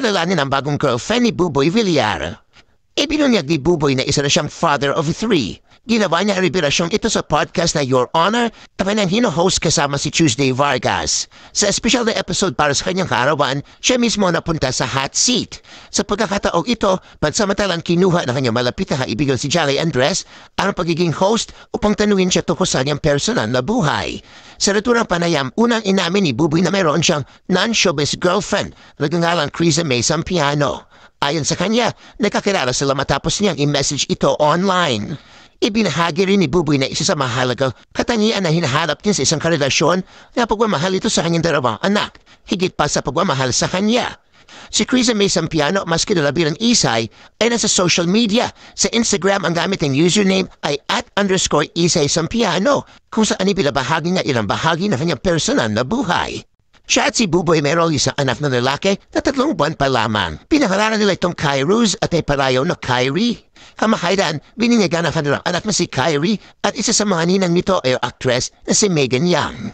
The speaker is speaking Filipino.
kilalanin ang bagong girlfriend ni Buboy Villar. Ibinunyag ni Buboy na isa na siyang father of 3. Ginawa niya ang revelasyon ito sa podcast na Your Honor, tapos nang hino-host kasama si Tuesday Vargas. Sa special na episode para sa kanyang kaarawan, siya mismo napunta sa hot seat. Sa pagkakataong ito, pansamantalang kinuha ng kanyang malapit na kaibigan si Jolly Andres ang pagiging host upang tanungin siya tungkol sa kanyang personal na buhay. Sa naturang panayam, unang inamin ni Buboy na mayroon siyang non-showbiz girlfriend, nagngangalang Criza May Sampiano. Ayon sa kanya, nagkakilala sila matapos niyang i-message ito online. Ibinahagi rin ni Buboy na isa sa mahalagang katangian na hinahanap niya sa isang karelasyon na pagmamahal ito sa kanyang dalawang anak, higit pa sa pagmamahal sa kanya. Si Criza May Sampiano, mas kilala bilang Isay, ay nasa social media. Sa Instagram, ang gamit ng username ay @_Isay Sampiano, kung saan ibinabahagi niya ilang bahagi ng kanyang personal na buhay. Siya at si Buboy mayroong isang anak na lalaki na 3 buwan pa lamang. Pinangalanan nila itong Kyrus at ay palayaw na Kyrie. Kamakailan, bininyagan ang kanilang anak na si Kyrie at isa sa mga ninang nito ay actress na si Megan Young.